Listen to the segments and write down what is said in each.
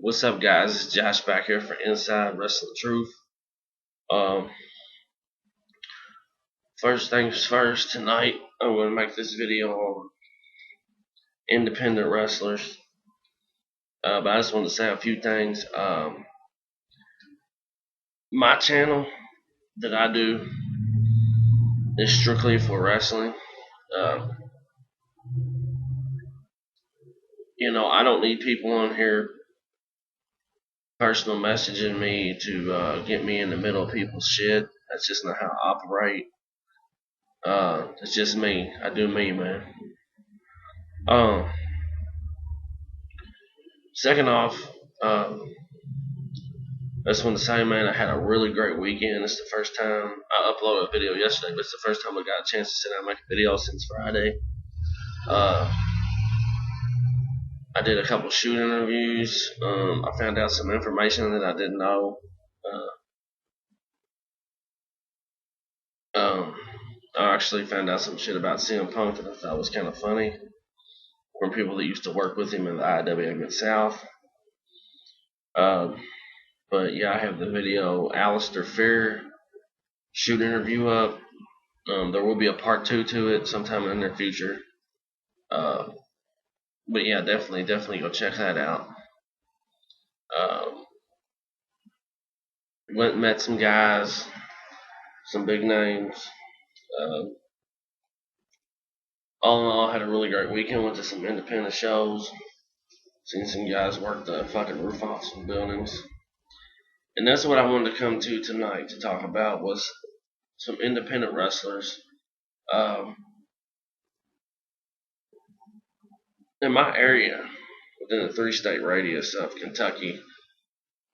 What's up, guys? It's Josh back here for Inside Wrestling Truth. Um, First things first, tonight I'm going to make this video on independent wrestlers. But I just want to say a few things. My channel that I do is strictly for wrestling. I don't need people on here personal messaging me to get me in the middle of people's shit. That's just not how I operate. It's just me. I do me, man. Second off, I just want to say, man, I had a really great weekend. It's the first time I uploaded a video yesterday, but it's the first time I got a chance to sit down and make a video since Friday. I did a couple shoot interviews. I found out some information that I didn't know. I actually found out some shit about CM Punk that I thought was kind of funny from people that used to work with him in the IWA Mid-South. But yeah, I have the video Alistair Fair shoot interview up. There will be a part 2 to it sometime in the near future. But yeah, definitely go check that out. Went and met some guys, some big names. All in all, I had a really great weekend. Went to some independent shows. Seen some guys work the fucking roof off some buildings. And that's what I wanted to come to tonight to talk about was some independent wrestlers. In my area, within the 3-state radius of Kentucky,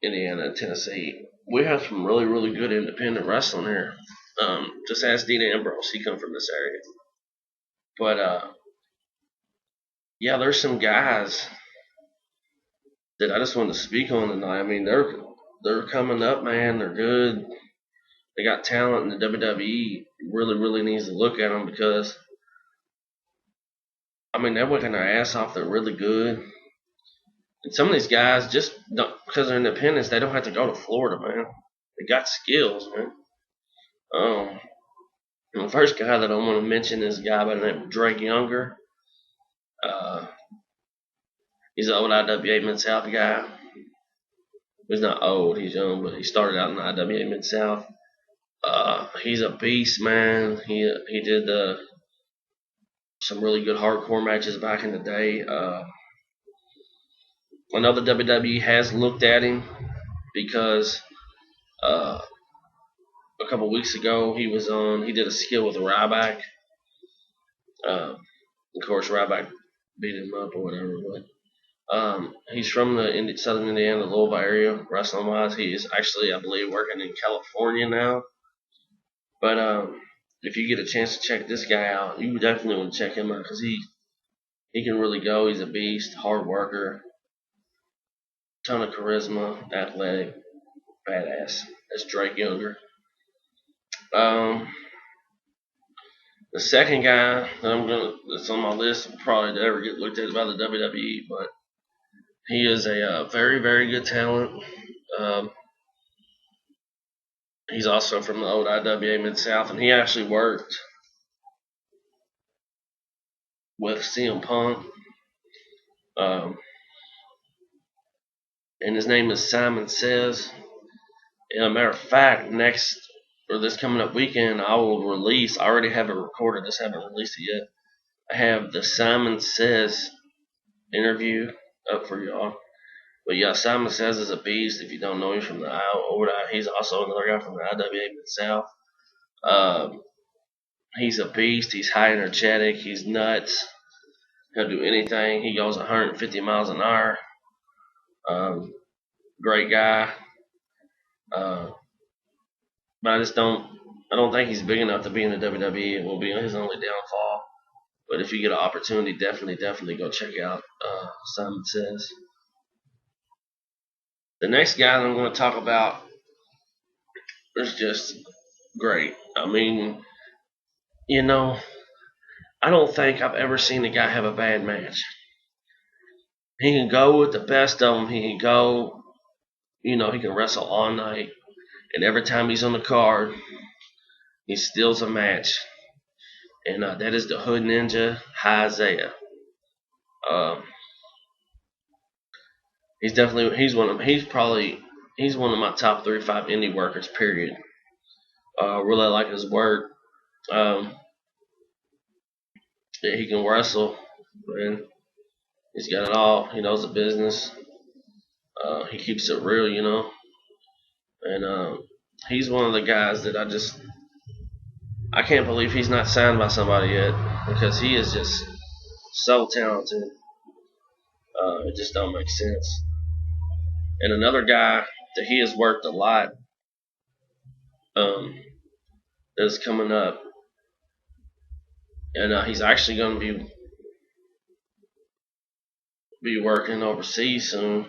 Indiana, and Tennessee, we have some really, really good independent wrestling here. Just ask Dean Ambrose. He come from this area. But, yeah, there's some guys that I just wanted to speak on tonight. I mean, they're coming up, man. They're good. They got talent, and the WWE really, really needs to look at them because, I mean, they're working their ass off. They're really good. And some of these guys, just don't, because they're independents, they don't have to go to Florida, man. They got skills, man. The first guy that I want to mention is a guy by the name of Drake Younger. He's an old IWA Mid-South guy. He's not old, he's young, but he started out in the IWA Mid-South. He's a beast, man. He did some really good hardcore matches back in the day. I know the WWE has looked at him because a couple weeks ago he did a skill with Ryback. Of course, Ryback beat him up or whatever, but he's from the southern Indiana, Louisville area, wrestling wise. He is actually, I believe, working in California now. But if you get a chance to check this guy out, you definitely want to check him out because he can really go. He's a beast, hard worker, ton of charisma, athletic, badass. That's Drake Younger. The second guy that's on my list will probably never get looked at by the WWE, but he is a very, very good talent. He's also from the old IWA Mid-South, and he actually worked with CM Punk. And his name is Simon Says. And a matter of fact, this coming up weekend, I will release, I already have it recorded, just haven't released it yet. I have the Simon Says interview up for y'all. But yeah, Simon Says is a beast. If you don't know him from the old, he's also another guy from the IWA Mid-South. He's a beast. He's high energetic. He's nuts. He'll do anything. He goes 150 miles an hour. Great guy. But I don't think he's big enough to be in the WWE. It will be his only downfall. But if you get an opportunity, definitely go check out Simon Says. The next guy that I'm going to talk about is just great. I mean, I don't think I've ever seen a guy have a bad match. He can go with the best of them. He can go, he can wrestle all night. And every time he's on the card, he steals a match. And that is the Hood Ninja, Isaiah. Um, he's one of my top 3 or 5 indie workers. Period. Really like his work. Um, yeah, he can wrestle, and he's got it all. He knows the business. He keeps it real. And he's one of the guys that I can't believe he's not signed by somebody yet, because he is just so talented. It just don't make sense. And another guy that he has worked a lot, um, that's coming up, and he's actually going to be working overseas soon.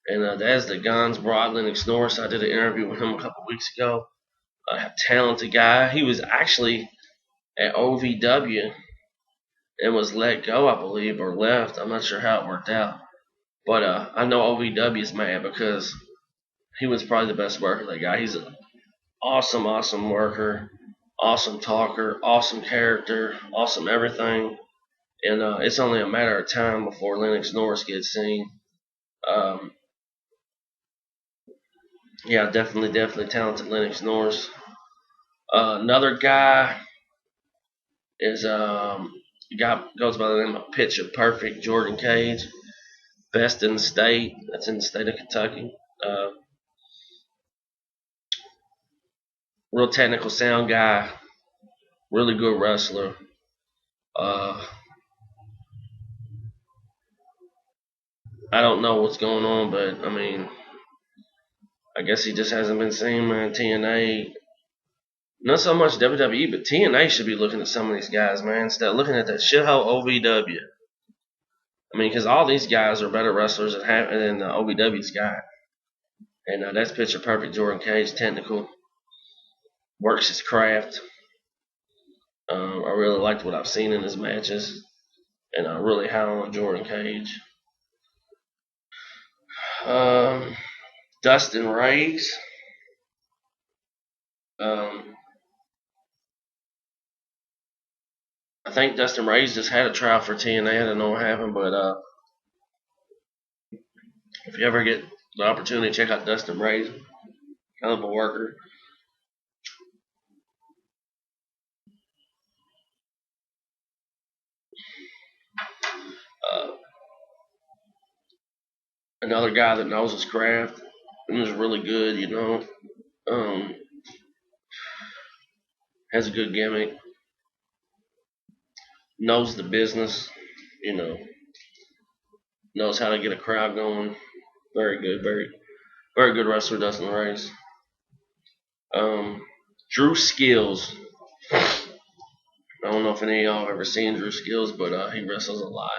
And that's the Guns Broad Lennox Norris. I did an interview with him a couple weeks ago. A talented guy. He was actually at OVW and was let go, I believe, or left. I'm not sure how it worked out. But I know OVW is mad because he was probably the best worker, that guy. He's an awesome, awesome worker, awesome talker, awesome character, awesome everything. And it's only a matter of time before Lennox Norris gets seen. Yeah, definitely talented Lennox Norris. Another guy is guy goes by the name of Picture Perfect, Jordan Cage. Best in the state. That's in the state of Kentucky. Real technical sound guy. Really good wrestler. I don't know what's going on, but I mean, I guess he just hasn't been seen, man. TNA, not so much WWE, but TNA should be looking at some of these guys, man, instead of looking at that shithole OVW. I mean, because all these guys are better wrestlers than OVW's guy. And that's Picture Perfect, Jordan Cage, technical, works his craft. I really liked what I've seen in his matches, and I really high on Jordan Cage. Dustin Reyes. I think Dustin Reyes just had a trial for TNA. I don't know what happened, but if you ever get the opportunity, check out Dustin Reyes. Kind of a worker. Another guy that knows his craft and is really good, has a good gimmick, knows the business, knows how to get a crowd going. Very good, very good wrestler, Dustin Reyes. Drew Skills. I don't know if any of y'all have ever seen Drew Skills, but he wrestles a lot.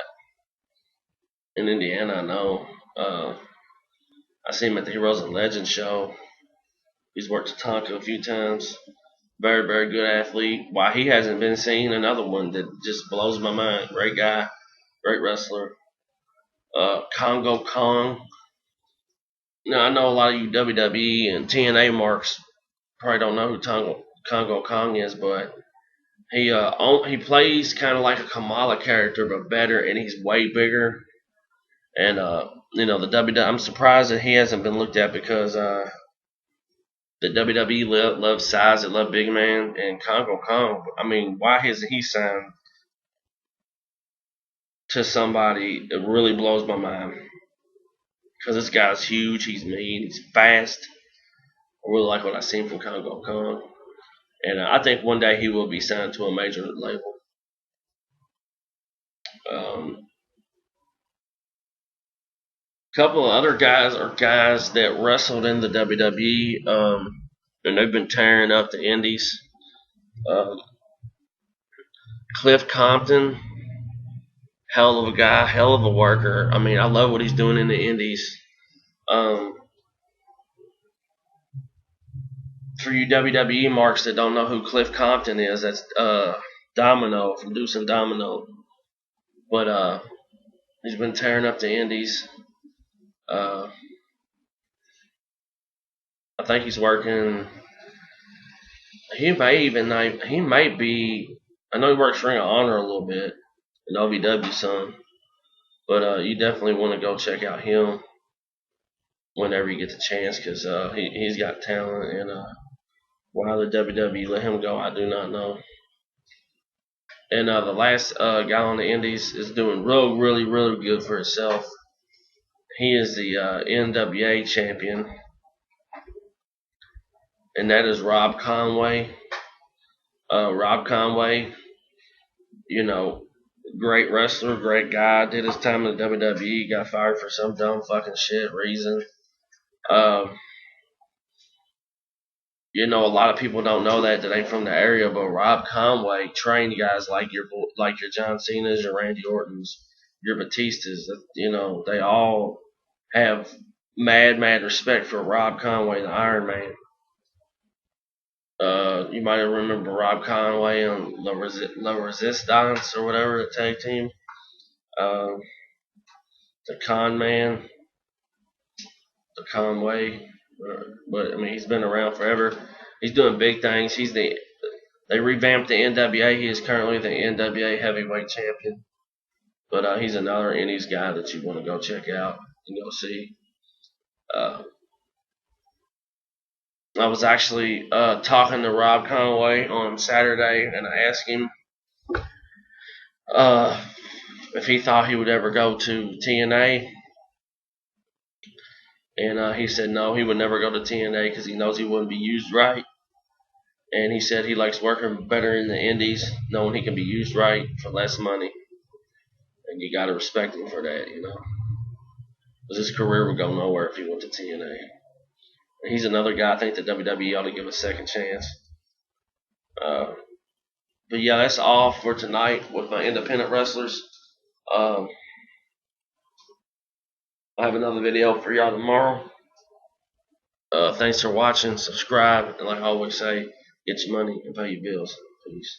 In Indiana, I know. I see him at the Heroes and Legends show. He's worked Tatanka a few times. Very, very good athlete. Why he hasn't been seen, another one that just blows my mind. Great guy, great wrestler. Congo Kong. Now, I know a lot of you WWE and TNA marks probably don't know who Congo Kong is, but he plays kind of like a Kamala character, but better, and he's way bigger. And the WWE, I'm surprised that he hasn't been looked at, because the WWE loves size, they love big man, and Congo Kong. I mean, why hasn't he signed to somebody? It really blows my mind, because this guy's huge, he's mean, he's fast. I really like what I've seen from Congo Kong. And I think one day he will be signed to a major label. Couple of other guys are guys that wrestled in the WWE, and they've been tearing up the indies. Cliff Compton, hell of a guy, hell of a worker. I mean, I love what he's doing in the indies. For you WWE marks that don't know who Cliff Compton is, that's Domino from Deuce and Domino. But He's been tearing up the indies. I think he's working. He might be. I know he works Ring of Honor a little bit, an OVW son. But you definitely want to go check out him whenever you get the chance, because he's got talent. And why the WWE let him go, I do not know. And the last guy on the Indies is doing really, really good for himself. He is the NWA champion, and that is Rob Conway. Rob Conway, you know, great wrestler, great guy. Did his time in the WWE, got fired for some dumb fucking shit reason. You know, a lot of people don't know that ain't from the area, but Rob Conway trained guys like your John Cena's, your Randy Orton's, your Batistas. You know, they all have mad respect for Rob Conway, the Iron Man. You might remember Rob Conway on La Resistance or whatever, the tag team. The Con Man, the Conway. But I mean, he's been around forever. He's doing big things. They revamped the NWA. He is currently the NWA Heavyweight Champion. But he's another Indies guy that you want to go check out and go see. I was actually talking to Rob Conway on Saturday, and I asked him if he thought he would ever go to TNA. And he said no, he would never go to TNA because he knows he wouldn't be used right. And he said he likes working better in the Indies, knowing he can be used right for less money. And you got to respect him for that, you know. Because his career would go nowhere if he went to TNA. And he's another guy I think the WWE ought to give a second chance. But yeah, that's all for tonight with my independent wrestlers. I have another video for y'all tomorrow. Thanks for watching. Subscribe. And like I always say, get your money and pay your bills. Peace.